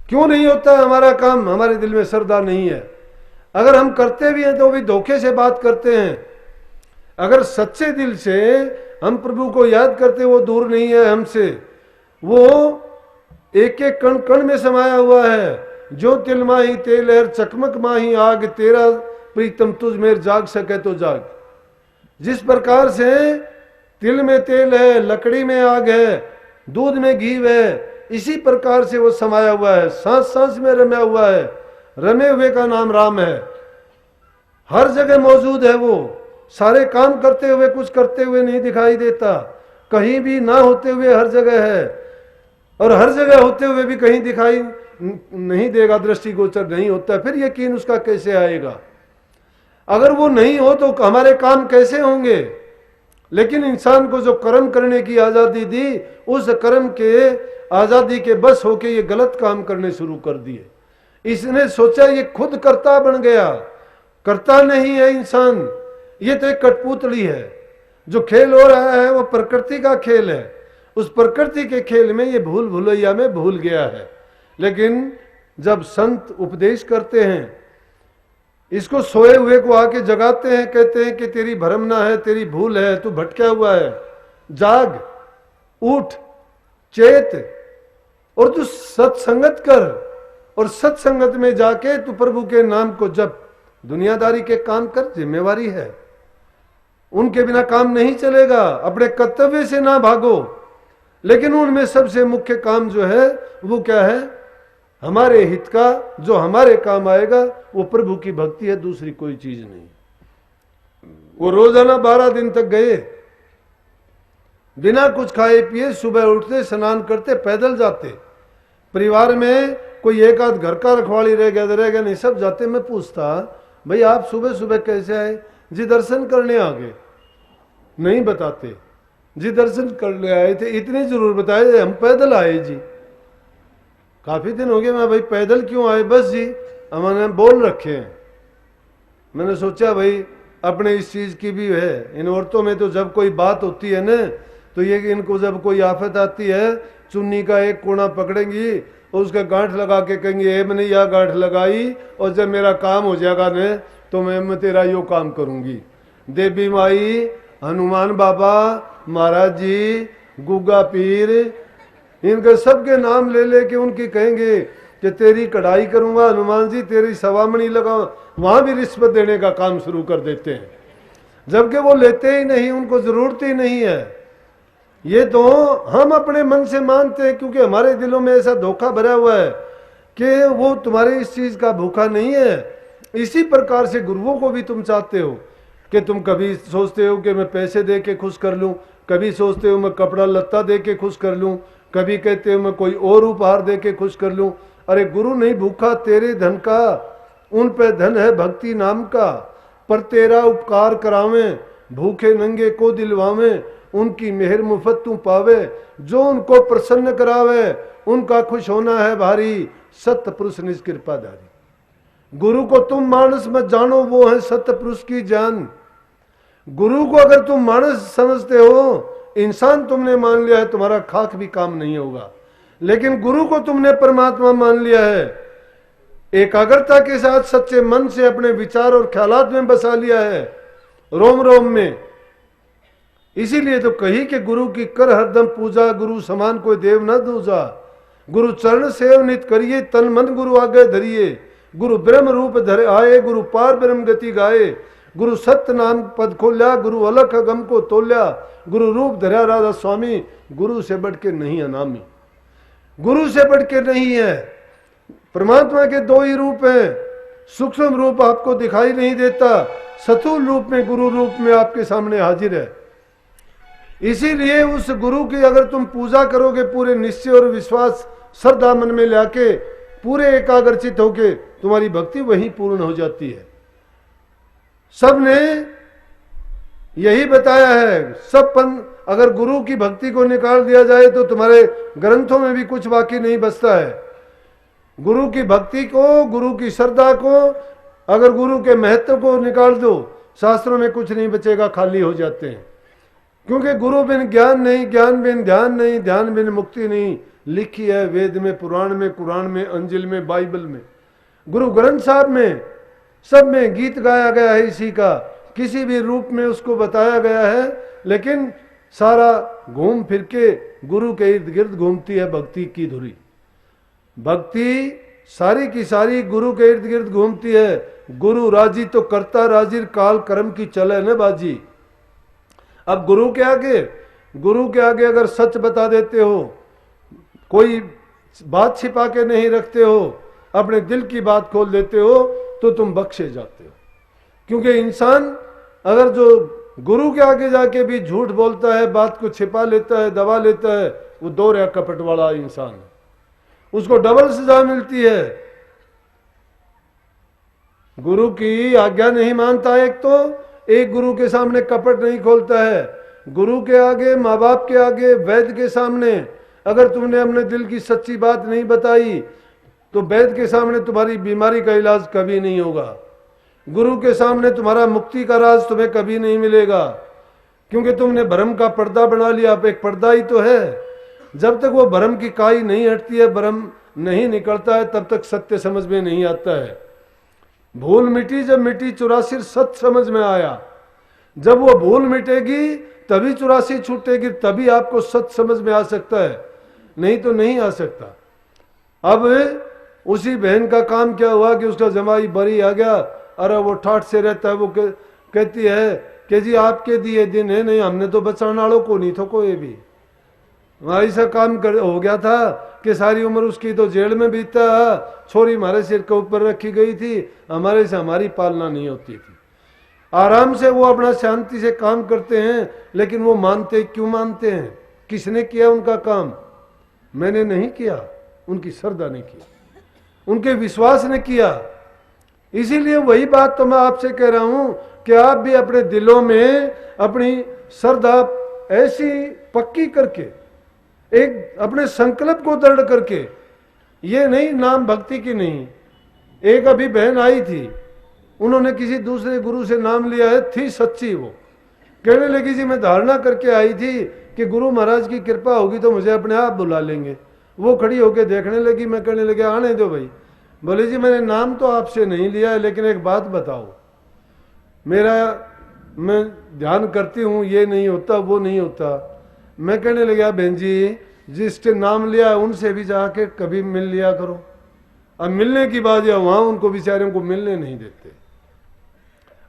क्यों नहीं होता हमारा काम? हमारे दिल में श्रद्धा नहीं है। अगर हम करते भी हैं तो भी धोखे से बात करते हैं। अगर सच्चे दिल से हम प्रभु को याद करते, वो दूर नहीं है हमसे, वो एक एक कण कण में समाया हुआ है। जो तिल माही तेल है, चकमक माही आग, तेरा प्रीतम तुझ में जाग सके तो जाग। जिस प्रकार से तिल में तेल है, लकड़ी में आग है, दूध में घी है, इसी प्रकार से वो समाया हुआ है, सांस सांस में रमा हुआ है। रमे हुए का नाम राम है, हर जगह मौजूद है। वो सारे काम करते हुए कुछ करते हुए नहीं दिखाई देता, कहीं भी ना होते हुए हर जगह है, और हर जगह होते हुए भी कहीं दिखाई नहीं देगा, दृष्टिगोचर नहीं होता। फिर यकीन उसका कैसे आएगा? अगर वो नहीं हो तो हमारे काम कैसे होंगे? लेकिन इंसान को जो कर्म करने की आजादी दी, उस कर्म के आजादी के बस होके ये गलत काम करने शुरू कर दिए। इसने सोचा ये खुद कर्ता बन गया। कर्ता नहीं है इंसान, ये तो एक कठपुतली है। जो खेल हो रहा है वो प्रकृति का खेल है। उस प्रकृति के खेल में ये भूल भुलैया में भूल गया है। लेकिन जब संत उपदेश करते हैं, इसको सोए हुए को आके जगाते हैं, कहते हैं कि तेरी भरमना है, तेरी भूल है, तू भटका हुआ है, जाग, उठ, चेत, और तू सत्संगत कर, और सत्संगत में जाके तू प्रभु के नाम को जप, दुनियादारी के काम कर, जिम्मेवारी है, उनके बिना काम नहीं चलेगा। अपने कर्तव्य से ना भागो। लेकिन उनमें सबसे मुख्य काम जो है वो क्या है? हमारे हित का, जो हमारे काम आएगा वो प्रभु की भक्ति है, दूसरी कोई चीज नहीं। वो रोजाना 12 दिन तक गए, बिना कुछ खाए पिए, सुबह उठते, स्नान करते, पैदल जाते। परिवार में कोई एक आध घर का रखवाली रह गया नहीं, सब जाते। मैं पूछता, भाई आप सुबह सुबह कैसे आए? जी दर्शन करने आ गए। नहीं बताते, जी दर्शन करने आए थे, इतने जरूर बताए, हम पैदल आए जी। काफी दिन हो गए, मैं भाई पैदल क्यों आए? बस जी हमने बोल रखे हैं। मैंने सोचा भाई अपने इस चीज की भी है। इन औरतों में तो जब कोई बात होती है ना, तो ये कि इनको जब कोई आफत आती है, चुन्नी का एक कोना पकड़ेंगी और उसका गांठ लगा के कहेंगे मैंने यह गांठ लगाई, और जब मेरा काम हो जाएगा न तो मैं तेरा यो काम करूंगी। देवी माई, हनुमान बाबा, महाराज जी, गुग्गा पीर, इनके सबके नाम ले लेके उनकी कहेंगे कि तेरी कढ़ाई करूंगा, हनुमान जी तेरी सवामणी लगाओ। वहां भी रिश्वत देने का काम शुरू कर देते हैं, जबकि वो लेते ही नहीं, उनको जरूरत ही नहीं है। ये तो हम अपने मन से मानते हैं, क्योंकि हमारे दिलों में ऐसा धोखा भरा हुआ है कि वो तुम्हारे इस चीज का भूखा नहीं है। इसी प्रकार से गुरुओं को भी तुम चाहते हो कि तुम कभी सोचते हो कि मैं पैसे दे के खुश कर लूं, कभी सोचते हो मैं कपड़ा लत्ता दे के खुश कर लूं, कभी कहते हो मैं कोई और उपहार दे के खुश कर लूं। अरे गुरु नहीं भूखा तेरे धन का, उन पे धन है भक्ति नाम का। पर तेरा उपकार करावे, भूखे नंगे को दिलवावे, उनकी मेहर मुफ्त तू पावे। जो उनको प्रसन्न करावे, उनका खुश होना है भारी, सत्य पुरुष निष्कृपाधारी। गुरु को तुम मानस मत जानो, वो है सत्य पुरुष की जान। गुरु को अगर तुम मानस समझते हो, इंसान तुमने मान लिया है, तुम्हारा खाक भी काम नहीं होगा। लेकिन गुरु को तुमने परमात्मा मान लिया है, एकाग्रता के साथ सच्चे मन से अपने विचार और ख्यालात में बसा लिया है, रोम रोम में। इसीलिए तो कही कि गुरु की कर हरदम पूजा, गुरु समान कोई देव न दूजा। गुरु चरण सेव नित करिए, तन मन गुरु आगे धरिए। गुरु ब्रह्म रूप धरे आए, गुरु पार ब्रह्म गति गाए। गुरु सत्य नाम पद खोल्या, गुरु अलख गम को तोल्या। गुरु रूप धरा राधा स्वामी, गुरु से बढ़ के नहीं अनामी। गुरु से बढ़ के नहीं है। परमात्मा के दो ही रूप हैं, सूक्ष्म रूप आपको दिखाई नहीं देता, स्थूल रूप में गुरु रूप में आपके सामने हाजिर है। इसीलिए उस गुरु की अगर तुम पूजा करोगे पूरे निश्चय और विश्वास श्रद्धा मन में लाके, पूरे एकाग्रचित होके, तुम्हारी भक्ति वहीं पूर्ण हो जाती है। सबने यही बताया है। अगर गुरु की भक्ति को निकाल दिया जाए तो तुम्हारे ग्रंथों में भी कुछ बाकी नहीं बचता है। गुरु की भक्ति को, गुरु की श्रद्धा को, अगर गुरु के महत्व को निकाल दो, शास्त्रों में कुछ नहीं बचेगा, खाली हो जाते हैं। क्योंकि गुरु बिन ज्ञान नहीं, ज्ञान बिन ध्यान नहीं, ध्यान बिन मुक्ति नहीं, लिखी है वेद में, पुराण में, कुरान में, अंजिल में, बाइबल में, गुरु ग्रंथ साहब में, सब में गीत गाया गया है इसी का, किसी भी रूप में उसको बताया गया है। लेकिन सारा घूम फिर के गुरु के इर्द गिर्द घूमती है भक्ति की धुरी। भक्ति सारी की सारी गुरु के इर्द गिर्द घूमती है। गुरु राजी तो करता राजी, काल कर्म की चले न बाजी। अब गुरु के आगे अगर सच बता देते हो, कोई बात छिपा के नहीं रखते हो, अपने दिल की बात खोल देते हो, तो तुम बख्शे जाते हो। क्योंकि इंसान अगर जो गुरु के आगे जाके भी झूठ बोलता है, बात को छिपा लेता है, दबा लेता है, वो दोहरा कपट वाला इंसान है, उसको डबल सजा मिलती है। गुरु की आज्ञा नहीं मानता एक गुरु के सामने कपट नहीं खोलता है। गुरु के आगे, माँ बाप के आगे, वैद्य के सामने अगर तुमने अपने दिल की सच्ची बात नहीं बताई तो वैद्य के सामने तुम्हारी बीमारी का इलाज कभी नहीं होगा। गुरु के सामने तुम्हारा मुक्ति का राज तुम्हें कभी नहीं मिलेगा, क्योंकि तुमने भ्रम का पर्दा बना लिया। अब एक पर्दा ही तो है, जब तक वो भ्रम की काई नहीं हटती है, भ्रम नहीं निकलता है, तब तक सत्य समझ में नहीं आता है। भूल मिटी जब मिटी 84 सत्य समझ में आया। जब वो भूल मिटेगी तभी 84 छूटेगी, तभी आपको सत्य समझ में आ सकता है, नहीं तो नहीं आ सकता। अब उसी बहन का काम क्या हुआ कि उसका जमाई बरी आ गया। अरे वो ठाठ से रहता है, वो कहती है कि जी आपके दिए दिन है नहीं, हमने तो बचाने वालों को नहीं थो कोई भी। ऐसा काम हो गया था कि सारी उम्र उसकी तो जेल में बीता। छोरी हमारे सिर के ऊपर रखी गई थी, हमारे से हमारी पालना नहीं होती थी। आराम से वो अपना शांति से काम करते हैं, लेकिन वो मानते क्यों मानते हैं? किसने किया उनका काम? मैंने नहीं किया, उनकी श्रद्धा ने किया, उनके विश्वास ने किया। इसीलिए वही बात तो मैं आपसे कह रहा हूं कि आप भी अपने दिलों में अपनी श्रद्धा ऐसी पक्की करके, एक अपने संकल्प को दृढ़ करके, ये नहीं नाम भक्ति की नहीं। एक अभी बहन आई थी, उन्होंने किसी दूसरे गुरु से नाम लिया है, थी सच्ची। वो कहने लगी जी मैं धारणा करके आई थी कि गुरु महाराज की कृपा होगी तो मुझे अपने आप बुला लेंगे। वो खड़ी होकर देखने लगी, मैं कहने लगे आने दो भाई। बोले जी मैंने नाम तो आपसे नहीं लिया है, लेकिन एक बात बताओ, मैं ध्यान करती हूँ, ये नहीं होता वो नहीं होता। मैं कहने लगा बहन जी जिसके नाम लिया उनसे भी जाके कभी मिल लिया करो। अब मिलने की बात या वहां उनको बेचारों को मिलने नहीं देते।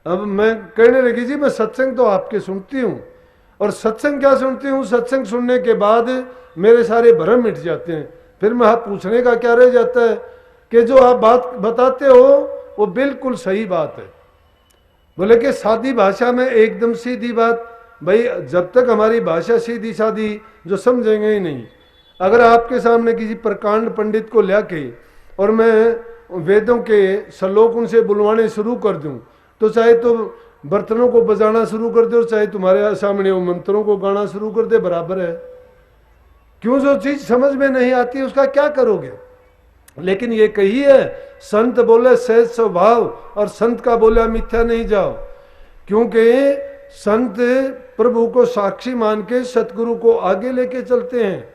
अब मैं कहने लगी जी मैं सत्संग तो आपके सुनती हूँ, और सत्संग क्या सुनती हूँ, सत्संग सुनने के बाद मेरे सारे भ्रम मिट जाते हैं। फिर मैं पूछने का क्या रह जाता है कि जो आप बात बताते हो वो बिल्कुल सही बात है। बोले कि सादी भाषा में एकदम सीधी बात, भाई जब तक हमारी भाषा सीधी सादी जो समझेंगे ही नहीं। अगर आपके सामने किसी प्रकांड पंडित को लाके और मैं वेदों के श्लोक उनसे बुलवाने शुरू कर दूं, तो चाहे तो बर्तनों को बजाना शुरू कर दे और चाहे तुम्हारे सामने वो मंत्रों को गाना शुरू कर दे, बराबर है। क्यों? जो चीज समझ में नहीं आती उसका क्या करोगे? लेकिन ये कही है, संत बोले सहज स्वभाव, और संत का बोला मिथ्या नहीं जाओ। क्योंकि संत प्रभु को साक्षी मान के सतगुरु को आगे लेके चलते हैं,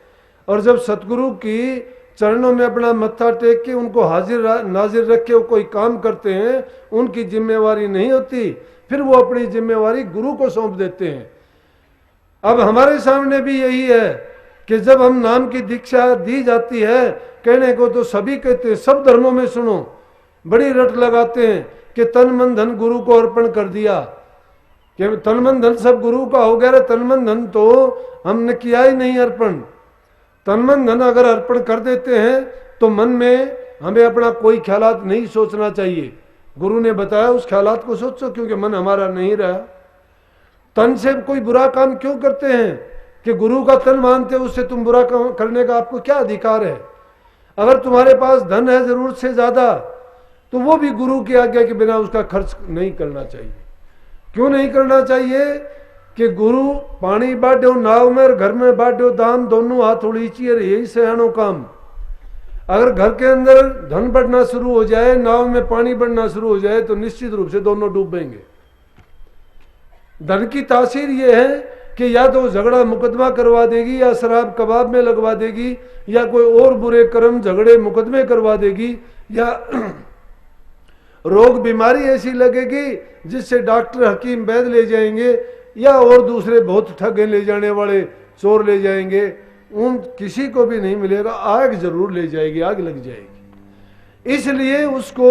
और जब सतगुरु की चरणों में अपना मत्था टेक के उनको हाजिर नाजिर रख के वो कोई काम करते हैं, उनकी जिम्मेवारी नहीं होती, फिर वो अपनी जिम्मेवारी गुरु को सौंप देते हैं। अब हमारे सामने भी यही है कि जब हम नाम की दीक्षा दी जाती है, कहने को तो सभी कहते हैं, सब धर्मों में सुनो, बड़ी रट लगाते हैं कि तन मन धन गुरु को अर्पण कर दिया, कि तन मन धन सब गुरु का हो गया। तन मन धन तो हमने किया ही नहीं अर्पण। तन मन धन अगर अर्पण कर देते हैं तो मन में हमें अपना कोई ख्यालात नहीं सोचना चाहिए। गुरु ने बताया उस ख्यालात को सोचो, क्योंकि मन हमारा नहीं रहा। तन से कोई बुरा काम क्यों करते हैं कि गुरु का तन मानते हो, उससे तुम बुरा काम करने का आपको क्या अधिकार है? अगर तुम्हारे पास धन है जरूरत से ज्यादा, तो वो भी गुरु की आज्ञा के बिना उसका खर्च नहीं करना चाहिए। क्यों नहीं करना चाहिए? कि गुरु पानी बांटो नाव में और घर में बांटो दाम, दोनों हाथ उड़ीची, यही सयानो काम। अगर घर के अंदर धन बढ़ना शुरू हो जाए, नाव में पानी बढ़ना शुरू हो जाए, तो निश्चित रूप से दोनों डूबेंगे। धन की तासीर ये है कि या तो झगड़ा मुकदमा करवा देगी, या शराब कबाब में लगवा देगी, या कोई और बुरे कर्म झगड़े मुकदमे करवा देगी, या रोग बीमारी ऐसी लगेगी जिससे डॉक्टर हकीम वैद्य ले जाएंगे, या और दूसरे बहुत ठगे ले जाने वाले चोर ले जाएंगे। उन किसी को भी नहीं मिलेगा, आग जरूर ले जाएगी, आग लग जाएगी। इसलिए उसको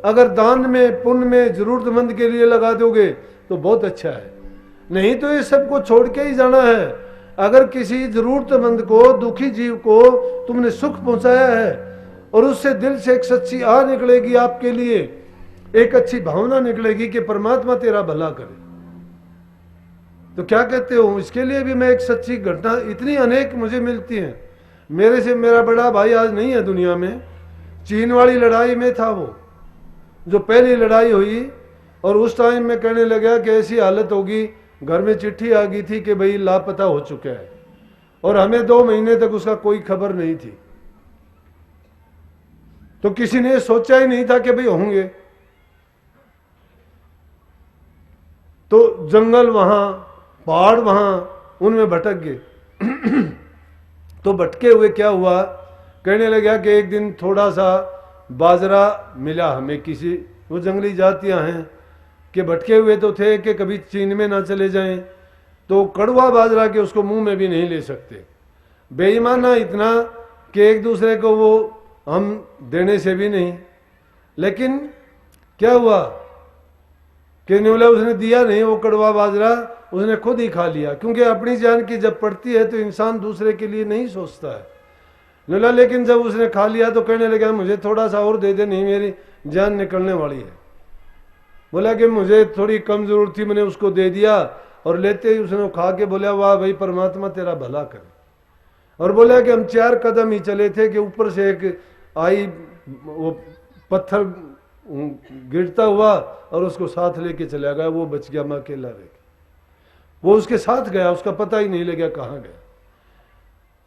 अगर दान में पुण्य में जरूरतमंद के लिए लगा दोगे तो बहुत अच्छा है, नहीं तो ये सबको छोड़ के ही जाना है। अगर किसी जरूरतमंद को, दुखी जीव को तुमने सुख पहुंचाया है और उससे दिल से एक सच्ची आह निकलेगी आपके लिए, एक अच्छी भावना निकलेगी कि परमात्मा तेरा भला करे, तो क्या कहते हो, इसके लिए भी मैं एक सच्ची घटना, इतनी अनेक मुझे मिलती हैं। मेरे से मेरा बड़ा भाई आज नहीं है दुनिया में, चीन वाली लड़ाई में था वो, जो पहली लड़ाई हुई, और उस टाइम में कहने लगा कि ऐसी हालत होगी, घर में चिट्ठी आ गई थी कि भाई लापता हो चुका है, और हमें 2 महीने तक उसका कोई खबर नहीं थी। तो किसी ने सोचा ही नहीं था कि भाई होंगे। तो जंगल वहां, पहाड़ वहां, उनमें भटक गए। तो भटके हुए क्या हुआ, कहने लगा कि एक दिन थोड़ा सा बाजरा मिला हमें, किसी वो जंगली जातियां हैं कि भटके हुए तो थे कि कभी चीन में ना चले जाएं, तो कड़वा बाजरा के उसको मुंह में भी नहीं ले सकते, बेईमाना इतना कि एक दूसरे को वो हम देने से भी नहीं। लेकिन क्या हुआ कि बोला उसने दिया नहीं वो कड़वा बाजरा, उसने खुद ही खा लिया, क्योंकि अपनी जान की जब पड़ती है तो इंसान दूसरे के लिए नहीं सोचता है। बोला लेकिन जब उसने खा लिया तो कहने लगा मुझे थोड़ा सा और दे दे, नहीं मेरी जान निकलने वाली है। बोला कि मुझे थोड़ी कम जरूरत थी, मैंने उसको दे दिया, और लेते ही उसने खा के बोला वाह भाई परमात्मा तेरा भला करे। और बोला कि हम 4 कदम ही चले थे कि ऊपर से एक आई वो पत्थर गिरता हुआ और उसको साथ लेके चला गया, वो बच गया, मैं अकेला रह गया। वो उसके साथ गया, उसका पता ही नहीं लगा कहाँ गया।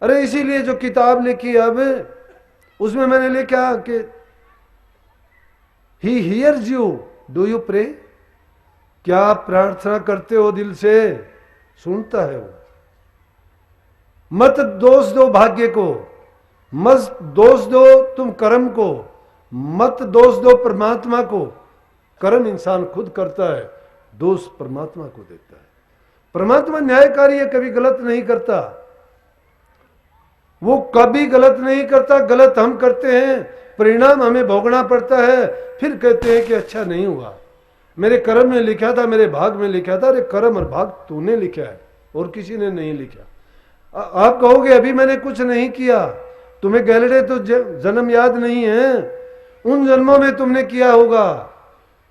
अरे इसीलिए जो किताब लिखी अब उसमें मैंने लिखा कि he hears you, do you pray, क्या आप प्रार्थना करते हो दिल से, सुनता है वो। मत दोष दो भाग्य को, मत दोष दो तुम कर्म को, मत दोष दो परमात्मा को। कर्म इंसान खुद करता है, दोष परमात्मा को देता है। परमात्मा न्यायकारी है, कभी गलत नहीं करता, वो कभी गलत नहीं करता। गलत हम करते हैं, परिणाम हमें भोगना पड़ता है, फिर कहते हैं कि अच्छा नहीं हुआ, मेरे कर्म में लिखा था, मेरे भाग में लिखा था। अरे कर्म और भाग तूने लिखा है और किसी ने नहीं लिखा। आप कहोगे अभी मैंने कुछ नहीं किया, तुम्हें गैलरे तो जन्म याद नहीं है, उन जन्मों में तुमने किया होगा,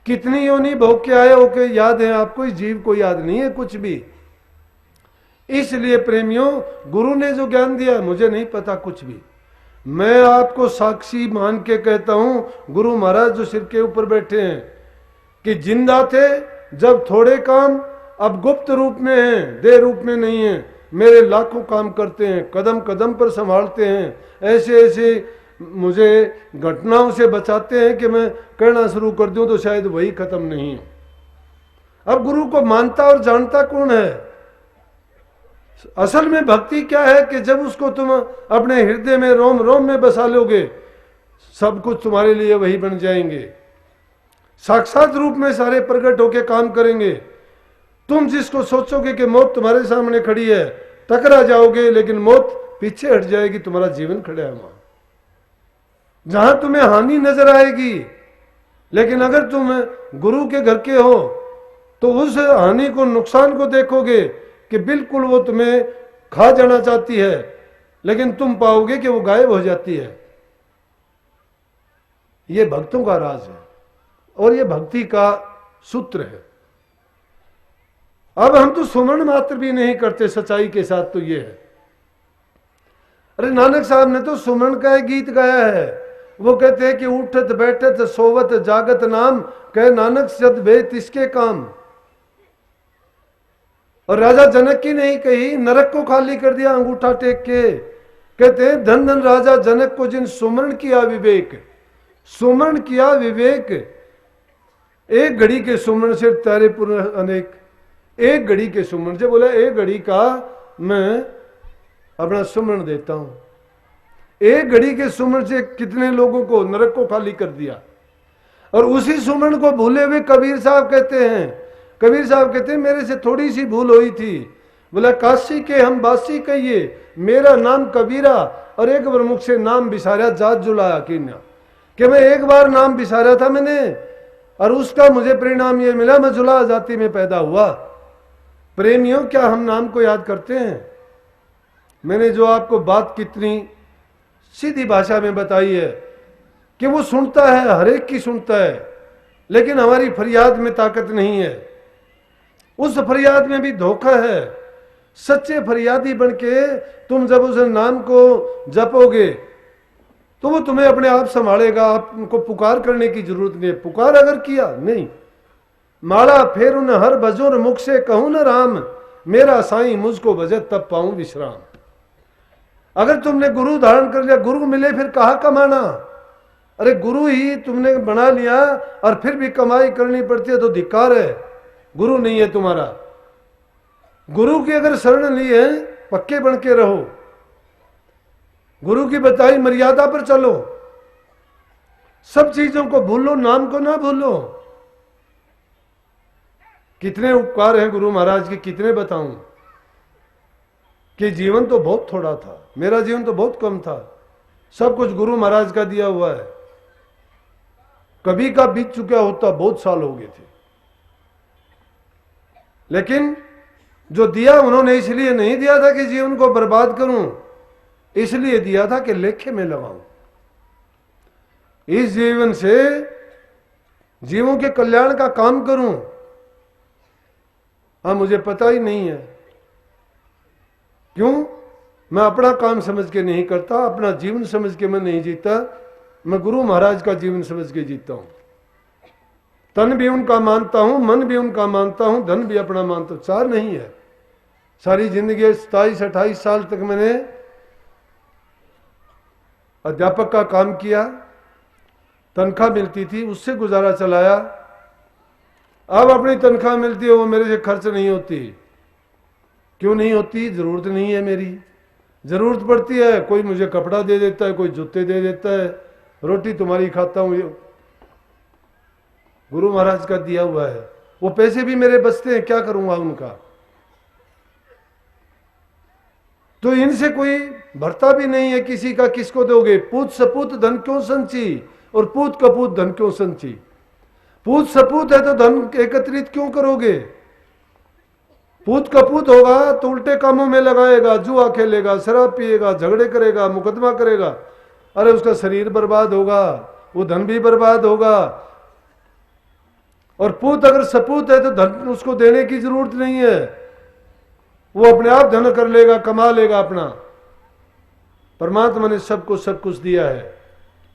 कितनी योनि भोग के आए हो के याद है आपको, इस जीव को याद नहीं है कुछ भी। इसलिए प्रेमियों, गुरु ने जो ज्ञान दिया मुझे नहीं पता कुछ भी, मैं आपको साक्षी मान के कहता हूं, गुरु महाराज जो सिर के ऊपर बैठे हैं, कि जिंदा थे जब थोड़े काम, अब गुप्त रूप में हैं, देह रूप में नहीं है। मेरे लाखों काम करते हैं, कदम कदम पर संभालते हैं, ऐसे ऐसे मुझे घटनाओं से बचाते हैं कि मैं कहना शुरू कर दूं तो शायद वही खत्म नहीं है। अब गुरु को मानता और जानता कौन है? असल में भक्ति क्या है कि जब उसको तुम अपने हृदय में रोम रोम में बसा लोगे, सब कुछ तुम्हारे लिए वही बन जाएंगे, साक्षात रूप में सारे प्रकट होके काम करेंगे। तुम जिसको सोचोगे कि मौत तुम्हारे सामने खड़ी है, टकरा जाओगे, लेकिन मौत पीछे हट जाएगी, तुम्हारा जीवन खड़ा है वहां। जहां तुम्हें हानि नजर आएगी, लेकिन अगर तुम गुरु के घर के हो तो उस हानि को, नुकसान को देखोगे कि बिल्कुल वो तुम्हें खा जाना चाहती है, लेकिन तुम पाओगे कि वो गायब हो जाती है। ये भक्तों का राज है और ये भक्ति का सूत्र है। अब हम तो सुमरण मात्र भी नहीं करते सच्चाई के साथ, तो ये है। अरे नानक साहब ने तो सुमरण का एक गीत गाया है, वो कहते हैं कि उठत बैठत सोवत जागत नाम, कह नानक सद भे तिसके काम। और राजा जनक की नहीं कही, नरक को खाली कर दिया अंगूठा टेक के। कहते हैं धन धन राजा जनक को जिन सुमरण किया विवेक, सुमरण किया विवेक, एक घड़ी के सुमरण से तारे पुनः अनेक। एक घड़ी के सुमरण से, बोला एक घड़ी का मैं अपना सुमरण देता हूं। एक घड़ी के सुमरण से कितने लोगों को, नरक को खाली कर दिया। और उसी सुमरण को भूले हुए कबीर साहब कहते हैं मेरे से थोड़ी सी भूल हुई थी। बोला काशी के हम बासी कहिए, मेरा नाम कबीरा, और एक बार मुख से नाम बिसारा जात जुलाया कि मैं एक बार नाम बिसारा था मैंने, और उसका मुझे परिणाम ये मिला, मैं जुला जाति में पैदा हुआ। प्रेमियों, क्या हम नाम को याद करते हैं? मैंने जो आपको बात कितनी सीधी भाषा में बताई है कि वो सुनता है, हर एक की सुनता है, लेकिन हमारी फरियाद में ताकत नहीं है। उस फरियाद में भी धोखा है। सच्चे फरियादी बनके तुम जब उस नाम को जपोगे तो वो तुम्हें अपने आप संभालेगा। आपको पुकार करने की जरूरत नहीं है। पुकार अगर किया नहीं, माला फेर उन हर बजोर मुख से कहूं न राम, मेरा साईं मुझको बजत तब पाऊं विश्राम। अगर तुमने गुरु धारण कर लिया, गुरु मिले फिर कहा कमाना। अरे गुरु ही तुमने बना लिया और फिर भी कमाई करनी पड़ती है तो धिक्कार है, गुरु नहीं है तुम्हारा। गुरु की अगर शरण ली है, पक्के बन के रहो, गुरु की बताई मर्यादा पर चलो, सब चीजों को भूलो, नाम को ना भूलो। कितने उपकार हैं गुरु महाराज के, कितने बताऊं कि जीवन तो बहुत थोड़ा था, मेरा जीवन तो बहुत कम था, सब कुछ गुरु महाराज का दिया हुआ है। कभी का बीत चुका होता, बहुत साल हो गए थे, लेकिन जो दिया उन्होंने इसलिए नहीं दिया था कि जीवन को बर्बाद करूं, इसलिए दिया था कि लेखे में लगाऊं। इस जीवन से जीवों के कल्याण का काम करूं। अब मुझे पता ही नहीं है क्यों। मैं अपना काम समझ के नहीं करता, अपना जीवन समझ के मैं नहीं जीता, मैं गुरु महाराज का जीवन समझ के जीता हूं। तन भी उनका मानता हूं, मन भी उनका मानता हूं, धन भी अपना मानता हूं। चार नहीं है। सारी जिंदगी 27-28 साल तक मैंने अध्यापक का काम किया, तनख्वाह मिलती थी, उससे गुजारा चलाया। अब अपनी तनख्वाह मिलती है, वो मेरे से खर्च नहीं होती। क्यों नहीं होती? जरूरत नहीं है मेरी। जरूरत पड़ती है, कोई मुझे कपड़ा दे देता है, कोई जूते दे देता है, रोटी तुम्हारी खाता हूं, गुरु महाराज का दिया हुआ है। वो पैसे भी मेरे बचते हैं, क्या करूंगा उनका? तो इनसे कोई भरता भी नहीं है किसी का, किसको दोगे? पूत सपूत धन क्यों संची, और पूत कपूत धन क्यों संची? पूत सपूत है तो धन एकत्रित क्यों करोगे? पूत कपूत होगा तो उल्टे कामों में लगाएगा, जुआ खेलेगा, शराब पिएगा, झगड़े करेगा, मुकदमा करेगा, अरे उसका शरीर बर्बाद होगा, वो धन भी बर्बाद होगा। और पूत अगर सपूत है तो धन उसको देने की जरूरत नहीं है, वो अपने आप धन कर लेगा, कमा लेगा अपना। परमात्मा ने सबको सब कुछ दिया है।